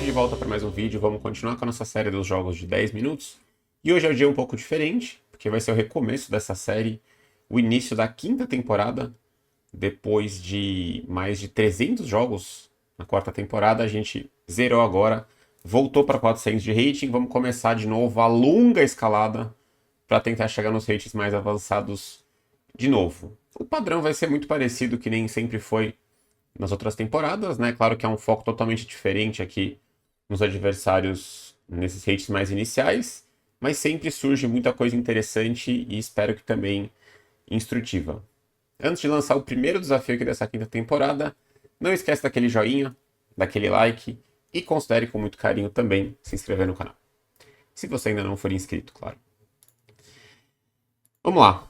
Estou de volta para mais um vídeo, vamos continuar com a nossa série dos jogos de 10 minutos. E hoje é um dia um pouco diferente, porque vai ser o recomeço dessa série, o início da quinta temporada. Depois de mais de 300 jogos na quarta temporada, a gente zerou agora, voltou para 400 de rating, vamos começar de novo a longa escalada para tentar chegar nos ratings mais avançados de novo. O padrão vai ser muito parecido que nem sempre foi nas outras temporadas, né? Claro que é um foco totalmente diferente aqui nos adversários nesses rates mais iniciais, mas sempre surge muita coisa interessante e espero que também instrutiva. Antes de lançar o primeiro desafio aqui dessa quinta temporada, não esquece daquele joinha, daquele like e considere com muito carinho também se inscrever no canal. Se você ainda não for inscrito, claro. Vamos lá.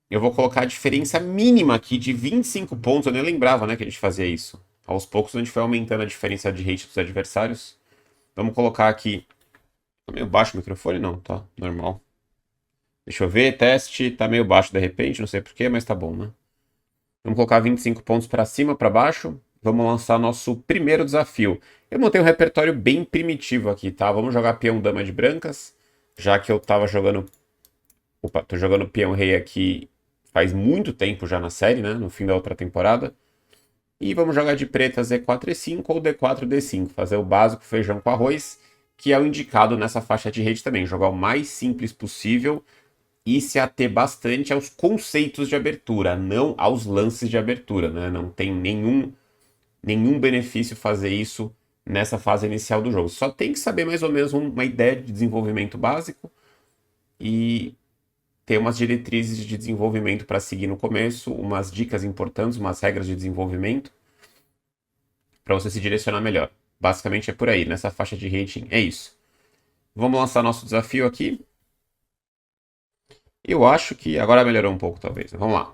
Eu vou colocar a diferença mínima aqui de 25 pontos. Eu nem lembrava, né, que a gente fazia isso. Aos poucos a gente foi aumentando a diferença de rate dos adversários. Vamos colocar aqui... Tá meio baixo o microfone? Não, tá normal. Deixa eu ver, teste. Tá meio baixo de repente, não sei porquê, mas tá bom, né? Vamos colocar 25 pontos para cima, para baixo. Vamos lançar nosso primeiro desafio. Eu montei um repertório bem primitivo aqui, tá? Vamos jogar peão dama de brancas, já que eu tava jogando... Opa, tô jogando peão rei aqui faz muito tempo já na série, né? No fim da outra temporada. E vamos jogar de preta Z4 E5 ou D4 D5. Fazer o básico feijão com arroz, que é o indicado nessa faixa de rede também. Jogar o mais simples possível e se ater bastante aos conceitos de abertura, não aos lances de abertura, né? Não tem nenhum benefício fazer isso nessa fase inicial do jogo. Só tem que saber mais ou menos uma ideia de desenvolvimento básico e ter umas diretrizes de desenvolvimento para seguir no começo, umas dicas importantes, umas regras de desenvolvimento para você se direcionar melhor. Basicamente é por aí, nessa faixa de rating é isso. Vamos lançar nosso desafio aqui. Eu acho que agora melhorou um pouco, talvez. Vamos lá.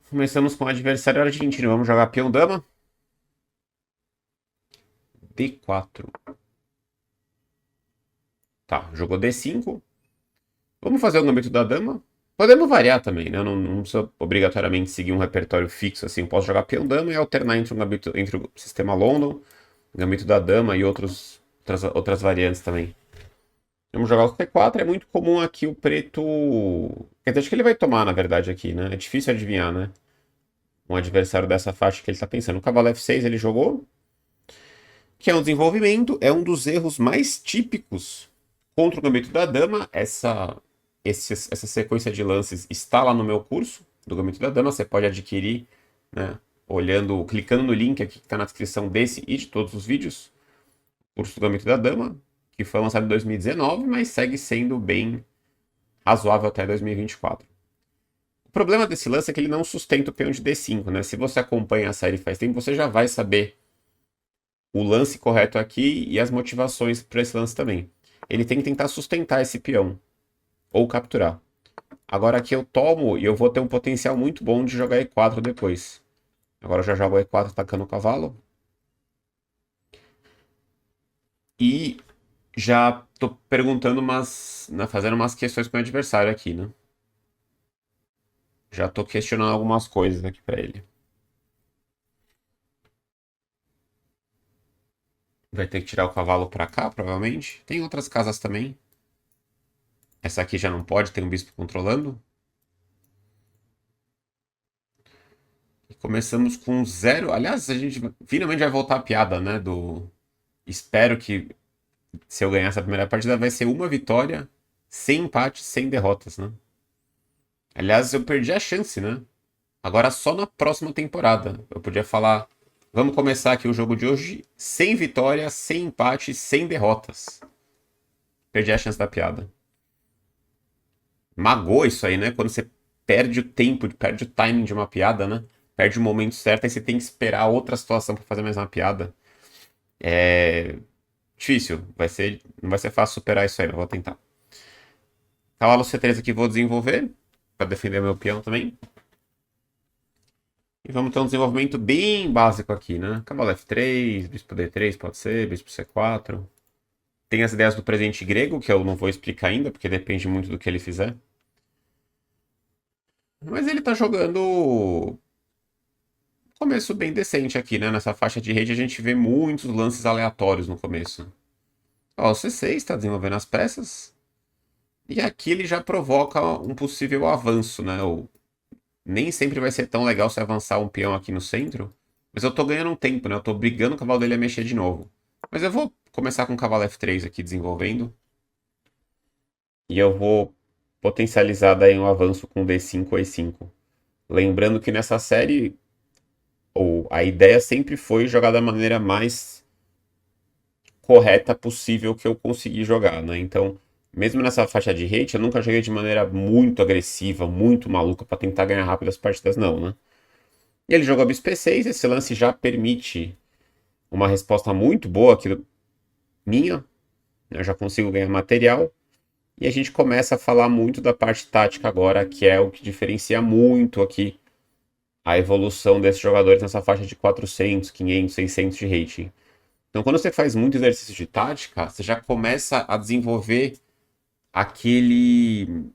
Começamos com o adversário argentino. Vamos jogar peão-dama. D4. Tá, jogou D5. Vamos fazer o gambito da dama. Podemos variar também, né? Não precisa obrigatoriamente seguir um repertório fixo assim. Posso jogar peão-dama e alternar entre, entre o sistema London, gambito da dama e outras variantes também. Vamos jogar o C4. É muito comum aqui o preto... Quer dizer, acho que ele vai tomar, na verdade, aqui, né? É difícil adivinhar, né? Um adversário dessa faixa que ele tá pensando. O cavalo F6 ele jogou, que é um desenvolvimento, é um dos erros mais típicos contra o gambito da dama. Essa sequência de lances está lá no meu curso do gambito da dama. Você pode adquirir, né, clicando no link aqui que está na descrição desse e de todos os vídeos. Curso do gambito da dama, que foi lançado em 2019, mas segue sendo bem razoável até 2024. O problema desse lance é que ele não sustenta o peão de D5, né? Se você acompanha a série faz tempo, você já vai saber o lance correto aqui e as motivações para esse lance também. Ele tem que tentar sustentar esse peão ou capturar. Agora aqui eu tomo e eu vou ter um potencial muito bom de jogar E4 depois. Agora eu já jogo E4 atacando o cavalo. E já tô perguntando fazendo umas questões com o adversário aqui, né? Já tô questionando algumas coisas aqui para ele. Vai ter que tirar o cavalo para cá, provavelmente. Tem outras casas também. Essa aqui já não pode, tem um bispo controlando. E começamos com zero. Aliás, a gente finalmente vai voltar a piada, né? Espero que se eu ganhar essa primeira partida vai ser uma vitória, sem empate, sem derrotas, né? Aliás, eu perdi a chance, né? Agora só na próxima temporada. Eu podia falar, vamos começar aqui o jogo de hoje sem vitória, sem empate, sem derrotas. Perdi a chance da piada. Magoa isso aí, né? Quando você perde o tempo, perde o timing de uma piada, né? Perde o momento certo, aí você tem que esperar outra situação para fazer mais uma piada. É difícil, não vai ser fácil superar isso aí, mas vou tentar. Cavalo C3 aqui vou desenvolver, para defender meu peão também. E vamos ter um desenvolvimento bem básico aqui, né? Cavalo F3, bispo D3 pode ser, bispo C4. Tem as ideias do presente grego, que eu não vou explicar ainda, porque depende muito do que ele fizer. Mas ele tá jogando começo bem decente aqui, né? Nessa faixa de rede a gente vê muitos lances aleatórios no começo. Ó, o C6 está desenvolvendo as peças. E aqui ele já provoca um possível avanço, né? Nem sempre vai ser tão legal se avançar um peão aqui no centro. Mas eu tô ganhando um tempo, né? Eu tô brigando o cavalo dele a mexer de novo. Mas eu vou começar com o cavalo F3 aqui desenvolvendo. E eu vou potencializar daí um avanço com D5 ou E5. Lembrando que nessa série, a ideia sempre foi jogar da maneira mais correta possível que eu consegui jogar, né? Então, mesmo nessa faixa de rate, eu nunca joguei de maneira muito agressiva, muito maluca pra tentar ganhar rápido as partidas, não, né? E ele jogou bispo E6, esse lance já permite uma resposta muito boa aqui minha, né? Eu já consigo ganhar material. E a gente começa a falar muito da parte tática agora, que é o que diferencia muito aqui a evolução desses jogadores nessa faixa de 400, 500, 600 de rating. Então, quando você faz muito exercício de tática, você já começa a desenvolver aquele.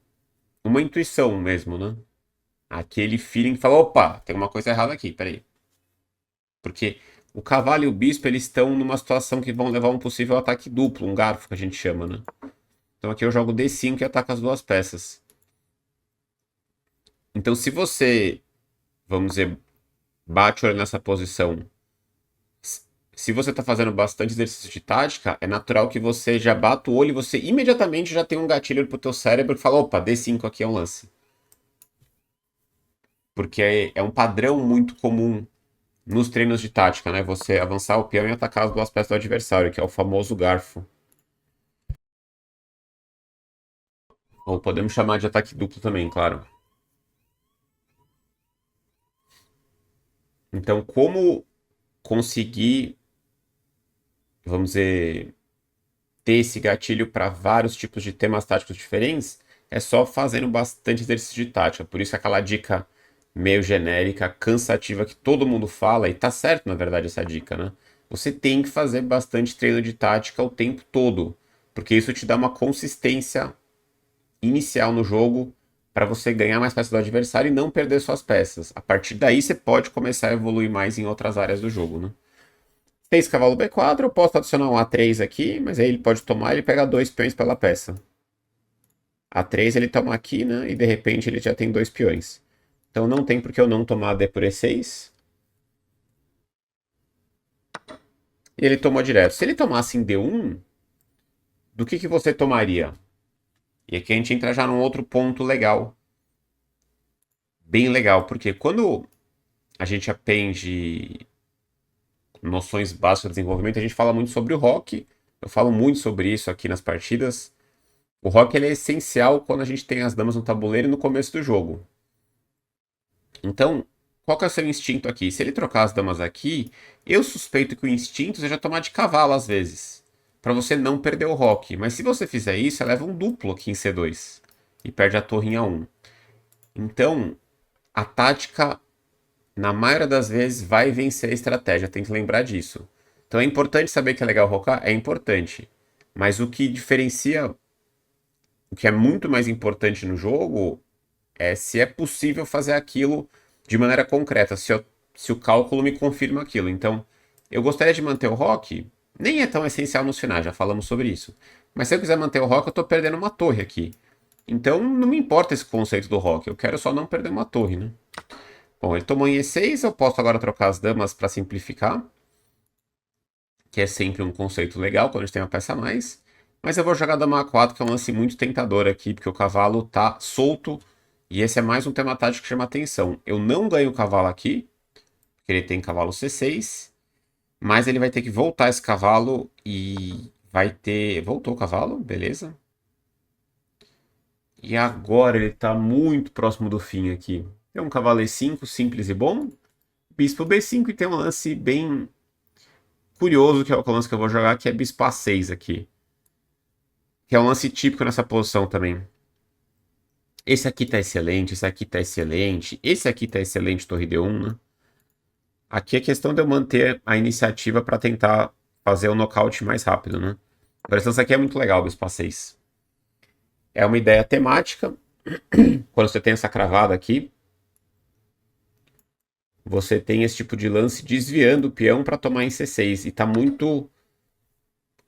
Uma intuição mesmo, né? Aquele feeling que fala: opa, tem uma coisa errada aqui, peraí. Porque o cavalo e o bispo eles estão numa situação que vão levar um possível ataque duplo, um garfo que a gente chama, né? Então aqui eu jogo D5 e ataco as duas peças. Então, se você, vamos dizer, bate o olho nessa posição. Se você está fazendo bastante exercício de tática, é natural que você já bata o olho e você imediatamente já tem um gatilho pro teu cérebro que fala, opa, D5 aqui é um lance. Porque é um padrão muito comum nos treinos de tática, né? Você avançar o peão e atacar as duas peças do adversário, que é o famoso garfo. Ou podemos chamar de ataque duplo também, claro. Então, como conseguir, vamos dizer, ter esse gatilho para vários tipos de temas táticos diferentes, é só fazendo bastante exercício de tática. Por isso aquela dica meio genérica, cansativa que todo mundo fala, e tá certo na verdade essa dica, né? Você tem que fazer bastante treino de tática o tempo todo, porque isso te dá uma consistência inicial no jogo para você ganhar mais peças do adversário e não perder suas peças. A partir daí você pode começar a evoluir mais em outras áreas do jogo, né? Fez cavalo B4, eu posso adicionar um A3 aqui, mas aí ele pode tomar e ele pega dois peões pela peça. A3 ele toma aqui, né? E de repente ele já tem dois peões. Então não tem por que eu não tomar D por E6. E ele tomou direto. Se ele tomasse em D1, do que você tomaria? E aqui a gente entra já num outro ponto legal. Bem legal, porque quando a gente aprende noções básicas de desenvolvimento, a gente fala muito sobre o rock. Eu falo muito sobre isso aqui nas partidas. O rock ele é essencial quando a gente tem as damas no tabuleiro e no começo do jogo. Então, qual que é o seu instinto aqui? Se ele trocar as damas aqui, eu suspeito que o instinto seja tomar de cavalo às vezes, para você não perder o rock. Mas se você fizer isso, você leva um duplo aqui em C2 e perde a torre em A1. Então, a tática, na maioria das vezes, vai vencer a estratégia. Tem que lembrar disso. Então é importante saber que é legal rocar? É importante. Mas o que diferencia, o que é muito mais importante no jogo, é se é possível fazer aquilo de maneira concreta, se o cálculo me confirma aquilo. Então, eu gostaria de manter o rock, nem é tão essencial nos finais, já falamos sobre isso. Mas se eu quiser manter o rock, eu estou perdendo uma torre aqui. Então, não me importa esse conceito do rock, eu quero só não perder uma torre, né? Bom, ele tomou em E6, eu posso agora trocar as damas para simplificar, que é sempre um conceito legal quando a gente tem uma peça a mais. Mas eu vou jogar dama A4, que é um lance muito tentador aqui, porque o cavalo tá solto. E esse é mais um tema tático que chama atenção. Eu não ganho o cavalo aqui, porque ele tem cavalo C6. Mas ele vai ter que voltar esse cavalo e vai ter... Voltou o cavalo, beleza. E agora ele tá muito próximo do fim aqui. Tem um cavalo E5, simples e bom. Bispo B5 e tem um lance bem curioso, que é o lance que eu vou jogar, que é bispo A6 aqui. Que é um lance típico nessa posição também. Esse aqui tá excelente, esse aqui tá excelente, esse aqui tá excelente, torre D1, né? Aqui é questão de eu manter a iniciativa para tentar fazer o nocaute mais rápido, né? Agora, esse aqui é muito legal, bispo A6. É uma ideia temática. Quando você tem essa cravada aqui, você tem esse tipo de lance desviando o peão para tomar em C6. E tá muito.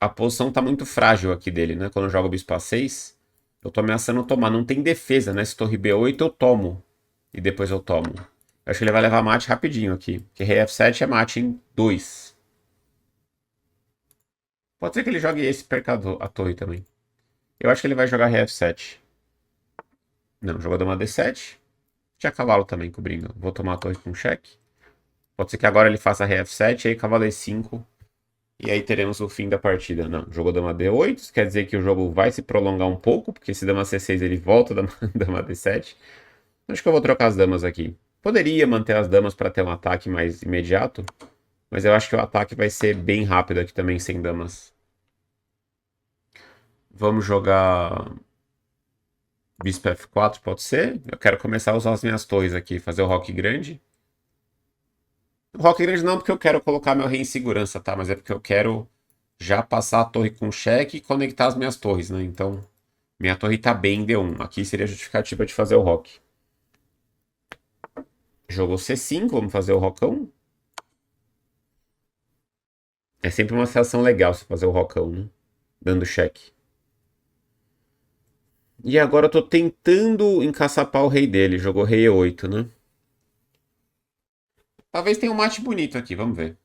A posição tá muito frágil aqui dele, né? Quando eu jogo o bispo A6, eu tô ameaçando tomar. Não tem defesa, né? Se torre B8 eu tomo. E depois eu tomo. Eu acho que ele vai levar mate rapidinho aqui. Porque rei F7 é mate em 2. Pode ser que ele jogue esse e perca a torre também. Eu acho que ele vai jogar rei F7. Não, jogou dama D7. Tinha cavalo também cobrindo. Vou tomar a torre com cheque. Pode ser que agora ele faça rei F7 e aí cavalo E5. E aí teremos o fim da partida. Não, jogou dama D8. Isso quer dizer que o jogo vai se prolongar um pouco. Porque se dama C6 ele volta dama, dama D7. Acho que eu vou trocar as damas aqui. Poderia manter as damas para ter um ataque mais imediato. Mas eu acho que o ataque vai ser bem rápido aqui também, sem damas. Vamos jogar bispo F4, pode ser? Eu quero começar a usar as minhas torres aqui, fazer o roque grande. O roque grande não porque eu quero colocar meu rei em segurança, tá? Mas é porque eu quero já passar a torre com cheque e conectar as minhas torres, né? Então, minha torre tá bem em D1. Aqui seria a justificativa de fazer o roque. Jogou C5, vamos fazer o rocão. É sempre uma sensação legal você fazer o rocão, né? Dando cheque. E agora eu tô tentando encaçapar o rei dele. Jogou rei E8, né? Talvez tenha um mate bonito aqui, vamos ver.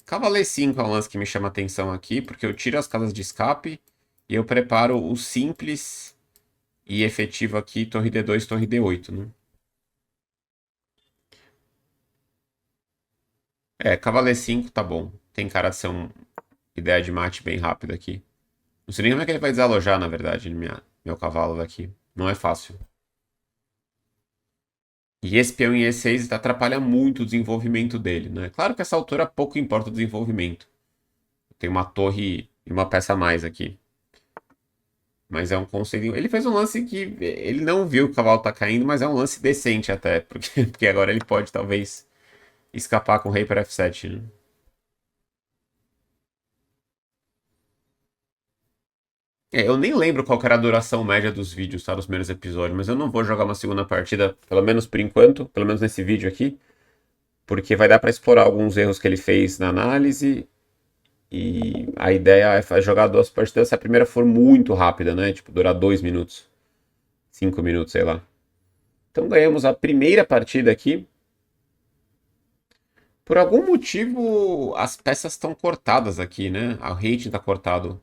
Cavalo E5 é um lance que me chama atenção aqui, porque eu tiro as casas de escape e eu preparo o simples e efetivo aqui, torre D2, torre D8, né? É, cavalo E5 tá bom. Tem cara de ser uma ideia de mate bem rápida aqui. Não sei nem como é que ele vai desalojar, na verdade, meu cavalo daqui. Não é fácil. E esse peão em E6 atrapalha muito o desenvolvimento dele, né? Claro que essa altura pouco importa o desenvolvimento. Tem uma torre e uma peça a mais aqui. Mas é um conselho. Ele fez um lance que ele não viu que o cavalo tá caindo, mas é um lance decente até. Porque agora ele pode talvez escapar com o rei para F7, né? É, eu nem lembro qual que era a duração média dos vídeos, tá? Dos primeiros episódios, mas eu não vou jogar uma segunda partida, pelo menos por enquanto, pelo menos nesse vídeo aqui, porque vai dar pra explorar alguns erros que ele fez na análise. E a ideia é jogar duas partidas se a primeira for muito rápida, né? Tipo, durar 2 minutos, 5 minutos, sei lá. Então ganhamos a primeira partida aqui. Por algum motivo, as peças estão cortadas aqui, né? O rating está cortado.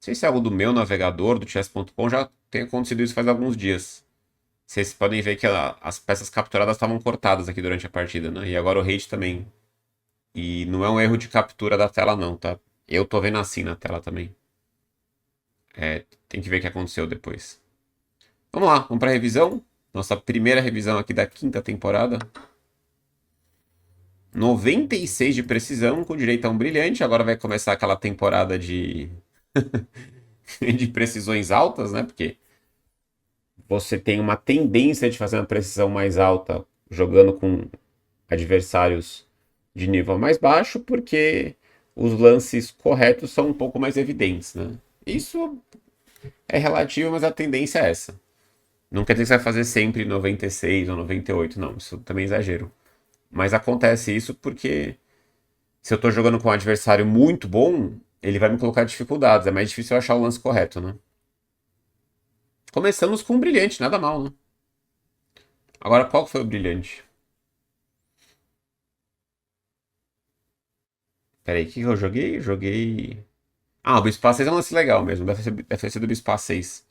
Não sei se é algo do meu navegador, do chess.com, já tem acontecido isso faz alguns dias. Vocês podem ver que as peças capturadas estavam cortadas aqui durante a partida, né? E agora o rate também. E não é um erro de captura da tela, não, tá? Eu tô vendo assim na tela também. É, tem que ver o que aconteceu depois. Vamos lá, vamos para a revisão. Nossa primeira revisão aqui da quinta temporada. 96 de precisão, com direito a um brilhante. Agora vai começar aquela temporada de precisões altas, né? Porque você tem uma tendência de fazer uma precisão mais alta jogando com adversários de nível mais baixo, porque os lances corretos são um pouco mais evidentes, né? Isso é relativo, mas a tendência é essa. Não quer dizer que você vai fazer sempre 96 ou 98, não. Isso também é exagero. Mas acontece isso porque se eu tô jogando com um adversário muito bom, ele vai me colocar dificuldades. É mais difícil eu achar o lance correto, né? Começamos com um brilhante, nada mal, né? Agora, qual foi o brilhante? Peraí, o que eu joguei? Joguei. Ah, o Bispo A6 é um lance legal mesmo. Deve ser do Bispo A6,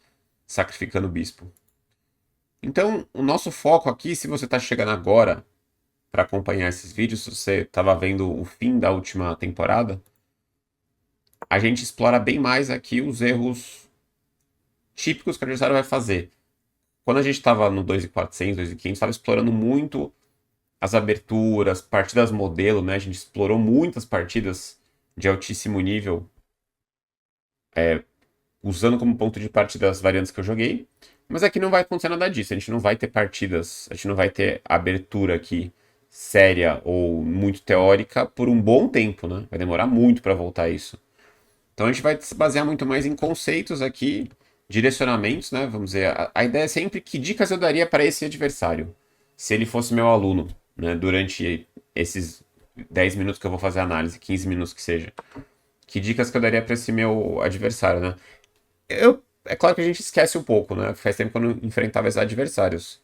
sacrificando o Bispo. Então, o nosso foco aqui, se você tá chegando agora para acompanhar esses vídeos, se você tava vendo o fim da última temporada, a gente explora bem mais aqui os erros típicos que o adversário vai fazer. Quando a gente estava no 2.400, 2.500, estava explorando muito as aberturas, partidas modelo, né? A gente explorou muitas partidas de altíssimo nível, usando como ponto de partida as variantes que eu joguei. Mas aqui não vai acontecer nada disso. A gente não vai ter partidas, a gente não vai ter abertura aqui séria ou muito teórica por um bom tempo, né? Vai demorar muito para voltar a isso. Então a gente vai se basear muito mais em conceitos aqui direcionamentos, né? Vamos dizer, a ideia é sempre que dicas eu daria para esse adversário, se ele fosse meu aluno, né? Durante esses 10 minutos que eu vou fazer a análise, 15 minutos que seja. Que dicas que eu daria para esse meu adversário, né? É claro que a gente esquece um pouco, né? Faz tempo que eu não enfrentava esses adversários.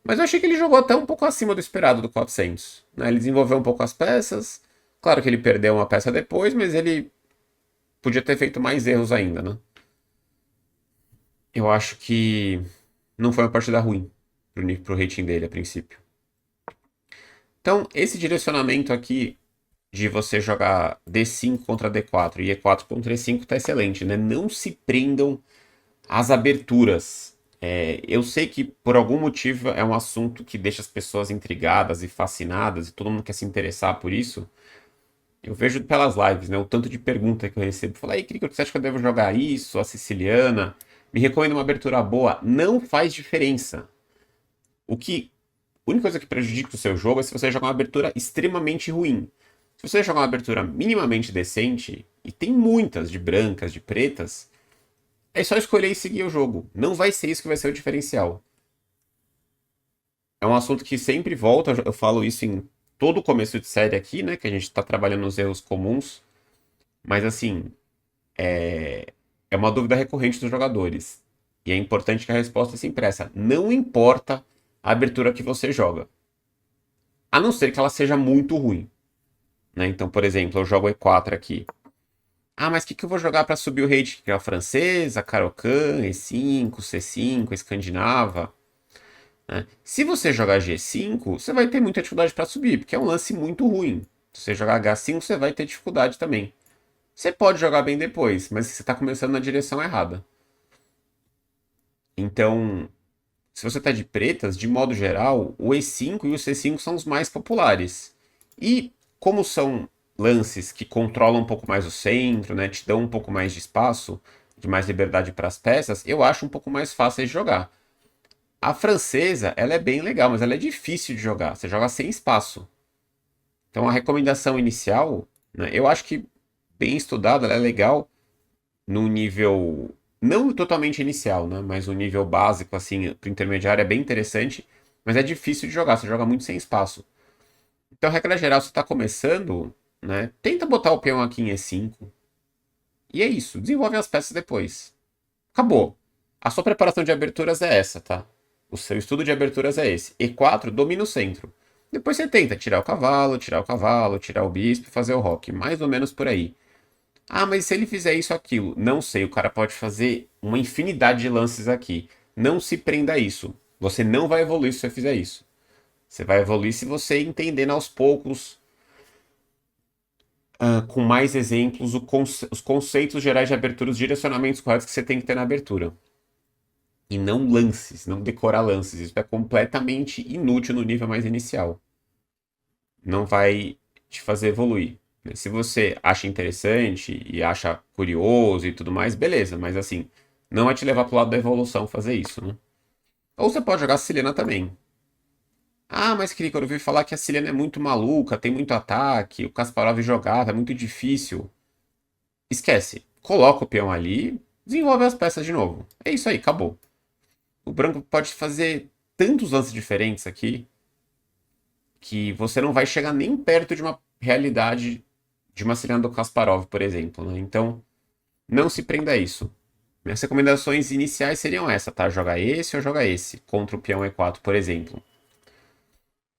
Mas eu achei que ele jogou até um pouco acima do esperado do 400. Né? Ele desenvolveu um pouco as peças. Claro que ele perdeu uma peça depois, mas ele podia ter feito mais erros ainda, né? Eu acho que não foi uma partida ruim pro rating dele a princípio. Então, esse direcionamento aqui de você jogar D5 contra D4 e E4 contra E5 tá excelente, né? Não se prendam às aberturas. Eu sei que por algum motivo é um assunto que deixa as pessoas intrigadas e fascinadas e todo mundo quer se interessar por isso. Eu vejo pelas lives, né? O tanto de pergunta que eu recebo. Fala aí, Kriko, você acha que eu devo jogar isso? A siciliana? Me recomenda uma abertura boa? Não faz diferença. O que A única coisa que prejudica o seu jogo é se você jogar uma abertura extremamente ruim. Se você jogar uma abertura minimamente decente, e tem muitas de brancas, de pretas, é só escolher e seguir o jogo. Não vai ser isso que vai ser o diferencial. É um assunto que sempre volta, eu falo isso em todo começo de série aqui, né? Que a gente está trabalhando nos erros comuns. Mas assim, é uma dúvida recorrente dos jogadores. E é importante que a resposta se impressa. Não importa a abertura que você joga. A não ser que ela seja muito ruim. Né? Então, por exemplo, eu jogo E4 aqui. Ah, mas o que eu vou jogar para subir o rate? Que é a francesa, Caro-Kann, E5, C5, escandinava. Né? Se você jogar G5, você vai ter muita dificuldade para subir, porque é um lance muito ruim. Se você jogar H5, você vai ter dificuldade também. Você pode jogar bem depois, mas você está começando na direção errada. Então, se você está de pretas, de modo geral, o E5 e o C5 são os mais populares. E como são lances que controlam um pouco mais o centro, né, te dão um pouco mais de espaço, de mais liberdade para as peças, eu acho um pouco mais fácil de jogar. A francesa, ela é bem legal, mas ela é difícil de jogar. Você joga sem espaço. Então a recomendação inicial, né, eu acho que bem estudada, ela é legal num nível não totalmente inicial, né, mas um nível básico assim, pro intermediário é bem interessante, mas é difícil de jogar, você joga muito sem espaço. Então, regra geral, você está começando, né, tenta botar o peão aqui em E5. E é isso, desenvolve as peças depois. Acabou. A sua preparação de aberturas é essa, tá? O seu estudo de aberturas é esse. E4 domina o centro. Depois você tenta tirar o cavalo, tirar o cavalo, tirar o bispo, fazer o roque, mais ou menos por aí. Ah, mas se ele fizer isso aquilo, não sei, o cara pode fazer uma infinidade de lances aqui. Não se prenda a isso. Você não vai evoluir se você fizer isso. Você vai evoluir se você entendendo aos poucos, com mais exemplos, os conceitos gerais de abertura, os direcionamentos corretos que você tem que ter na abertura. E não lances, não decorar lances. Isso é completamente inútil no nível mais inicial. Não vai te fazer evoluir. Né? Se você acha interessante e acha curioso e tudo mais, beleza, mas assim, não vai te levar pro lado da evolução fazer isso, né? Ou você pode jogar Siciliana também. Ah, mas Kriko, eu ouvi falar que a Siciliana é muito maluca, tem muito ataque, o Kasparov jogava, é muito difícil. Esquece. Coloca o peão ali, desenvolve as peças de novo. É isso aí, acabou. O branco pode fazer tantos lances diferentes aqui que você não vai chegar nem perto de uma realidade de uma Siciliana do Kasparov, por exemplo. Né? Então, não se prenda a isso. Minhas recomendações iniciais seriam essa, tá? Jogar esse ou jogar esse, contra o peão E4, por exemplo.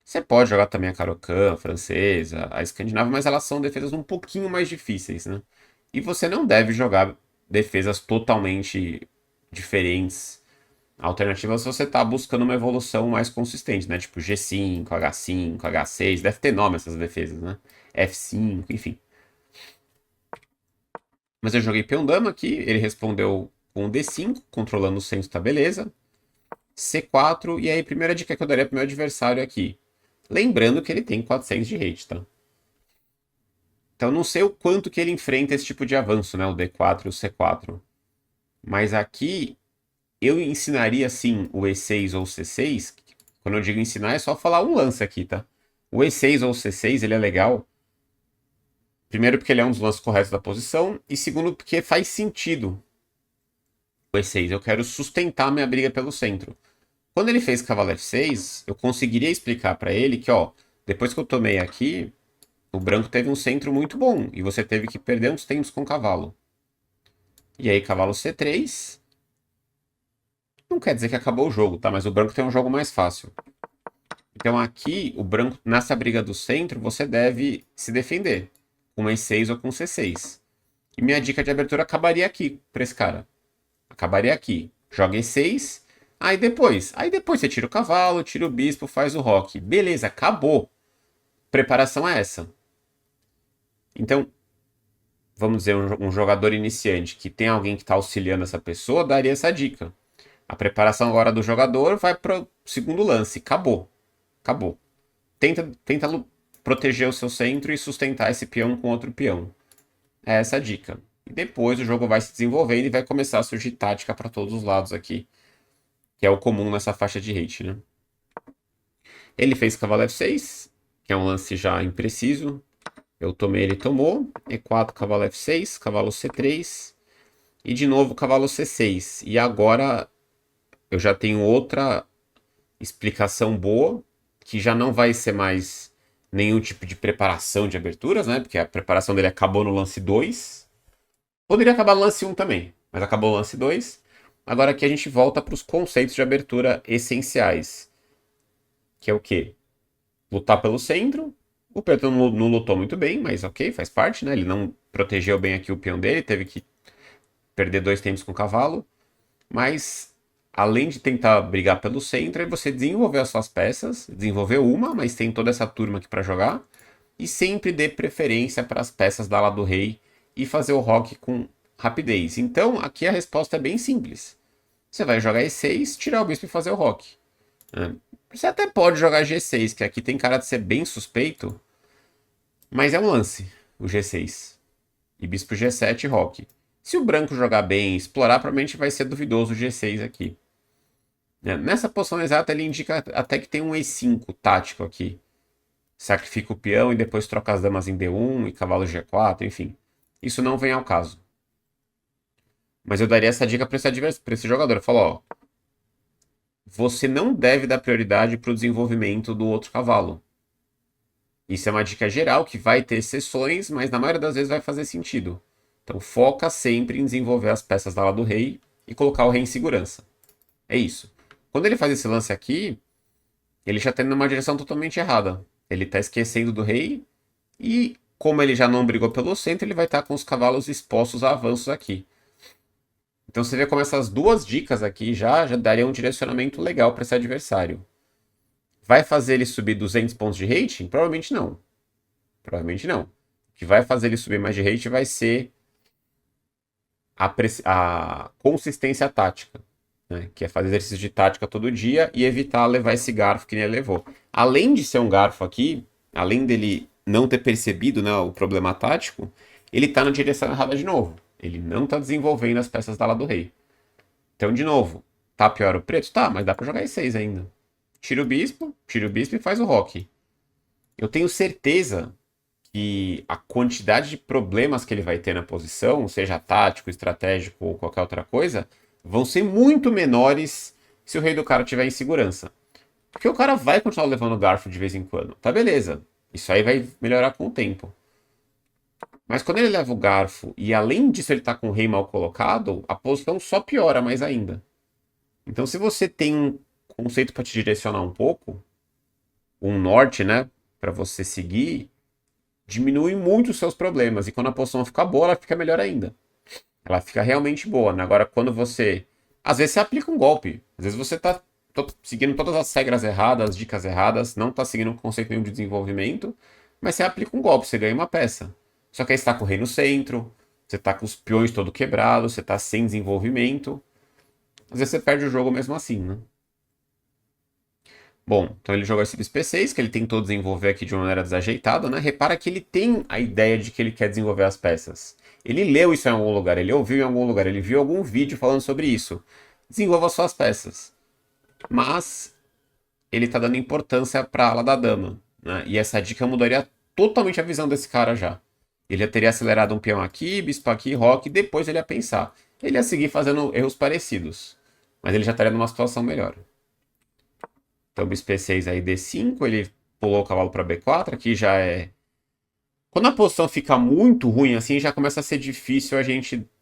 Você pode jogar também a Caro-Kann, a francesa, a escandinava, mas elas são defesas um pouquinho mais difíceis, né? E você não deve jogar defesas totalmente diferentes, alternativas, se você está buscando uma evolução mais consistente, né? Tipo G5, H5, H6, deve ter nome essas defesas, né? F5, enfim. Mas eu joguei peão dama aqui, ele respondeu com D5, controlando o centro, tá beleza. C4, e aí a primeira dica que eu daria pro meu adversário aqui. Lembrando que ele tem 400 de rate, tá? Então não sei o quanto que ele enfrenta esse tipo de avanço, né? O D4 e o C4. Mas aqui eu ensinaria sim o E6 ou o C6. Quando eu digo ensinar é só falar um lance aqui, tá? O E6 ou o C6 ele é legal. Primeiro porque ele é um dos lances corretos da posição. E segundo porque faz sentido. o E6, eu quero sustentar minha briga pelo centro. Quando ele fez cavalo F6, eu conseguiria explicar para ele que, ó, depois que eu tomei aqui, o branco teve um centro muito bom e você teve que perder uns tempos com o cavalo. E aí, cavalo C3, não quer dizer que acabou o jogo, tá? Mas o branco tem um jogo mais fácil. Então aqui, o branco, nessa briga do centro, você deve se defender. Com E6 ou com C6. E minha dica de abertura acabaria aqui pra esse cara. Acabaria aqui. Joga E6. Aí depois você tira o cavalo, tira o bispo, faz o roque. Beleza, acabou. Preparação é essa. Então, vamos dizer, um jogador iniciante que tem alguém que está auxiliando essa pessoa, daria essa dica. A preparação agora do jogador vai para o segundo lance. Acabou. Acabou. Tenta proteger o seu centro e sustentar esse peão com outro peão. É essa a dica. E depois o jogo vai se desenvolvendo e vai começar a surgir tática para todos os lados aqui, que é o comum nessa faixa de rate, né? Ele fez cavalo F6, que é um lance já impreciso. Eu tomei, ele tomou. E4, cavalo F6, cavalo C3. E de novo, cavalo C6. E agora eu já tenho outra explicação boa, que já não vai ser mais nenhum tipo de preparação de aberturas, né? Porque a preparação dele acabou no lance 2. Poderia acabar no lance 1 também, mas acabou no lance 2. Agora aqui a gente volta para os conceitos de abertura essenciais. Que é o quê? Lutar pelo centro. O Pedro não lutou muito bem, mas ok, faz parte, né? Ele não protegeu bem aqui o peão dele, teve que perder 2 tempos com o cavalo. Mas, além de tentar brigar pelo centro, é você desenvolver as suas peças, desenvolver uma, mas tem toda essa turma aqui para jogar. E sempre dê preferência para as peças da ala do rei e fazer o roque com rapidez. Então, aqui a resposta é bem simples. Você vai jogar E6, tirar o bispo e fazer o roque. Você até pode jogar G6, que aqui tem cara de ser bem suspeito, mas é um lance, o G6. E bispo G7 roque. Se o branco jogar bem e explorar, provavelmente vai ser duvidoso o G6 aqui. Nessa posição exata, ele indica até que tem um E5 tático aqui. Sacrifica o peão e depois troca as damas em D1 e cavalo G4, enfim. Isso não vem ao caso. Mas eu daria essa dica para esse jogador. Eu falo, ó, você não deve dar prioridade para o desenvolvimento do outro cavalo. Isso é uma dica geral que vai ter exceções, mas na maioria das vezes vai fazer sentido. Então foca sempre em desenvolver as peças da ala do rei e colocar o rei em segurança. É isso. Quando ele faz esse lance aqui, ele já está indo numa direção totalmente errada. Ele está esquecendo do rei e, como ele já não brigou pelo centro, ele vai estar com os cavalos expostos a avanços aqui. Então você vê como essas duas dicas aqui já dariam um direcionamento legal para esse adversário. Vai fazer ele subir 200 pontos de rating? Provavelmente não. Provavelmente não. O que vai fazer ele subir mais de rating vai ser a consistência tática, né? Que é fazer exercício de tática todo dia e evitar levar esse garfo que nem ele levou. Além de ser um garfo aqui, além dele não ter percebido, né, o problema tático, ele está na direção errada de novo. Ele não está desenvolvendo as peças da ala do rei. Então, de novo, tá pior o preto? Tá, mas dá para jogar E6 ainda. Tira o bispo e faz o roque. Eu tenho certeza que a quantidade de problemas que ele vai ter na posição, seja tático, estratégico ou qualquer outra coisa, vão ser muito menores se o rei do cara tiver em segurança. Porque o cara vai continuar levando garfo de vez em quando. Tá, beleza. Isso aí vai melhorar com o tempo. Mas quando ele leva o garfo e além disso ele tá com o rei mal colocado, a posição só piora mais ainda. Então se você tem um conceito para te direcionar um pouco, um norte, né, para você seguir, diminui muito os seus problemas. E quando a posição fica boa, ela fica melhor ainda. Ela fica realmente boa, né? Agora, quando você... Às vezes você aplica um golpe. Às vezes você tá seguindo todas as regras erradas, as dicas erradas, não tá seguindo um conceito nenhum de desenvolvimento, mas você aplica um golpe, você ganha uma peça. Só que aí você tá com o rei no centro, você tá com os peões todo quebrados, você tá sem desenvolvimento. Às vezes você perde o jogo mesmo assim, né? Bom, então ele jogou esse bispo P6, que ele tentou desenvolver aqui de uma maneira desajeitada, né? Repara que ele tem a ideia de que ele quer desenvolver as peças. Ele leu isso em algum lugar, ele ouviu em algum lugar, ele viu algum vídeo falando sobre isso. Desenvolva suas peças. Mas ele tá dando importância para a ala da dama, né? E essa dica mudaria totalmente a visão desse cara já. Ele já teria acelerado um peão aqui, bispo aqui, roque, e depois ele ia pensar. ele ia seguir fazendo erros parecidos. Mas ele já estaria numa situação melhor. Então, bispo E6 aí, D5, ele pulou o cavalo para B4, aqui já é... Quando a posição fica muito ruim assim, já começa a ser difícil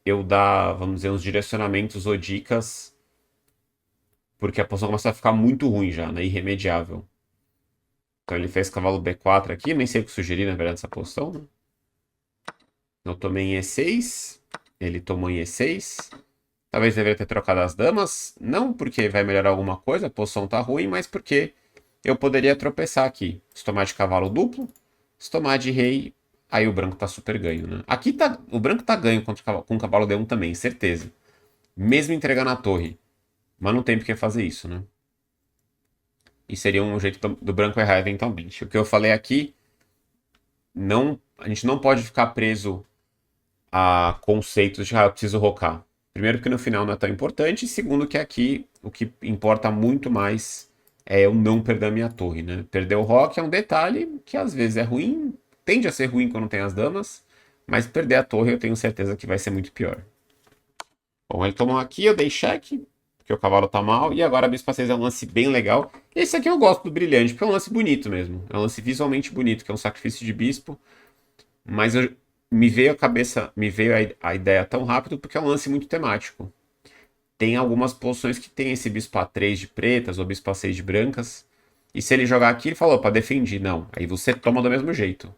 eu dar, vamos dizer, uns direcionamentos ou dicas, porque a posição começa a ficar muito ruim já, né? Irremediável. Então ele fez cavalo B4 aqui, nem sei o que sugerir, na verdade, essa posição, né? Eu tomei em E6, ele tomou em E6. Talvez deveria ter trocado as damas, não porque vai melhorar alguma coisa, a posição tá ruim, mas porque eu poderia tropeçar aqui. Se tomar de cavalo duplo, se tomar de rei, aí o branco tá super ganho, né? Aqui tá, o branco tá ganho com o cavalo D1 também, certeza. Mesmo entregando a torre. Mas não tem por que fazer isso, né? E seria um jeito do branco errar eventualmente. O que eu falei aqui, a gente não pode ficar preso a conceitos de, eu preciso rocar. Primeiro, porque no final não é tão importante. E segundo, que aqui o que importa muito mais é eu não perder a minha torre, né? Perder o roque é um detalhe que às vezes é ruim, tende a ser ruim quando tem as damas, mas perder a torre eu tenho certeza que vai ser muito pior. Bom, ele tomou aqui, eu dei cheque, porque o cavalo tá mal, e agora a bispa 6 é um lance bem legal. Esse aqui eu gosto do brilhante, porque é um lance bonito mesmo. É um lance visualmente bonito, que é um sacrifício de bispo, mas me veio a ideia tão rápido porque é um lance muito temático. Tem algumas posições que tem esse bispo A3 de pretas ou bispo A6 de brancas. E se ele jogar aqui, ele falou, opa, defendi. Não, aí você toma do mesmo jeito.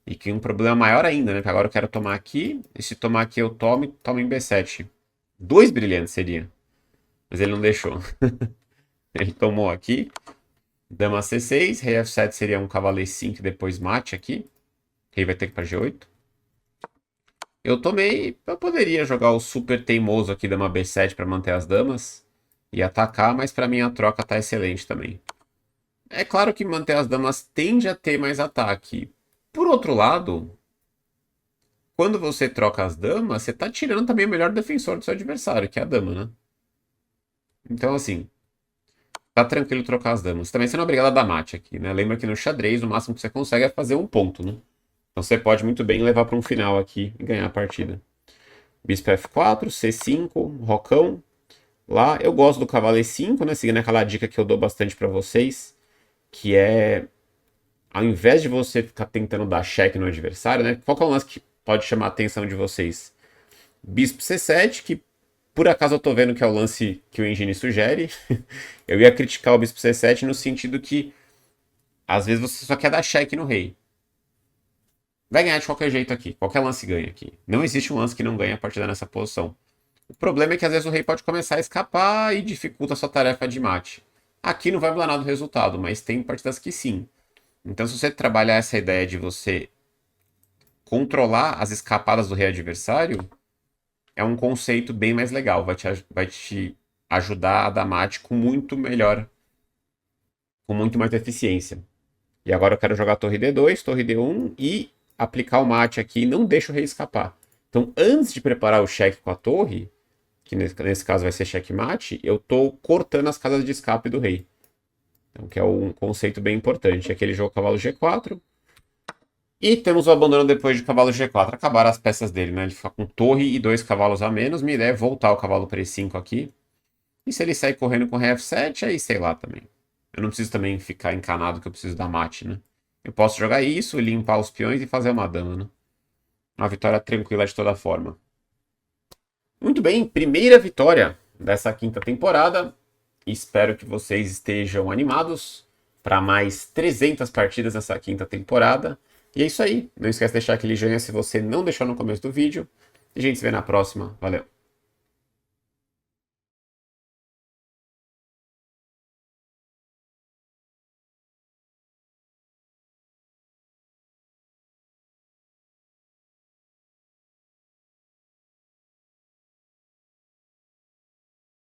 E que um problema maior ainda, né? Porque agora eu quero tomar aqui, e se tomar aqui eu tomo em B7. Dois brilhantes seria. Mas ele não deixou. Ele tomou aqui. Dama C6, rei F7 seria um cavalo E5 depois mate aqui. Rei vai ter que ir para G8. Eu tomei. Eu poderia jogar o super teimoso aqui, dama B7, para manter as damas e atacar, mas para mim a troca tá excelente também. É claro que manter as damas tende a ter mais ataque. Por outro lado, quando você troca as damas, você tá tirando também o melhor defensor do seu adversário, que é a dama, né? Então, assim, tá tranquilo trocar as damas. Também você não é obrigado a dar mate aqui, né? Lembra que no xadrez o máximo que você consegue é fazer um ponto, né? Então você pode muito bem levar para um final aqui e ganhar a partida. Bispo F4, C5, rocão. Lá eu gosto do cavalo E5, né? Seguindo aquela dica que eu dou bastante para vocês, que é ao invés de você ficar tentando dar cheque no adversário, né? Qual que é o lance que pode chamar a atenção de vocês? Bispo C7, que por acaso eu tô vendo que é o lance que o Engine sugere. Eu ia criticar o Bispo C7 no sentido que às vezes você só quer dar cheque no rei. Vai ganhar de qualquer jeito aqui. Qualquer lance ganha aqui. Não existe um lance que não ganha a partida nessa posição. O problema é que às vezes o rei pode começar a escapar e dificulta a sua tarefa de mate. Aqui não vai mudar nada o resultado, mas tem partidas que sim. Então se você trabalhar essa ideia de você controlar as escapadas do rei adversário, é um conceito bem mais legal. Vai te ajudar a dar mate com muito melhor, com muito mais eficiência. E agora eu quero jogar torre D2, torre D1 e aplicar o mate aqui e não deixa o rei escapar. Então, antes de preparar o cheque com a torre, que nesse caso vai ser checkmate, eu estou cortando as casas de escape do rei. Então, que é um conceito bem importante. Aqui ele jogou cavalo G4. E temos o abandono depois de cavalo G4. Acabaram as peças dele, né? Ele fica com torre e 2 cavalos a menos. Minha ideia é voltar o cavalo para E5 aqui. E se ele sair correndo com rei F7, aí sei lá também. Eu não preciso também ficar encanado que eu preciso dar mate, né? Eu posso jogar isso, limpar os peões e fazer uma dama, né? Uma vitória tranquila de toda forma. Muito bem, primeira vitória dessa quinta temporada. Espero que vocês estejam animados para mais 300 partidas nessa quinta temporada. E é isso aí. Não esquece de deixar aquele joinha se você não deixou no começo do vídeo. E a gente se vê na próxima. Valeu!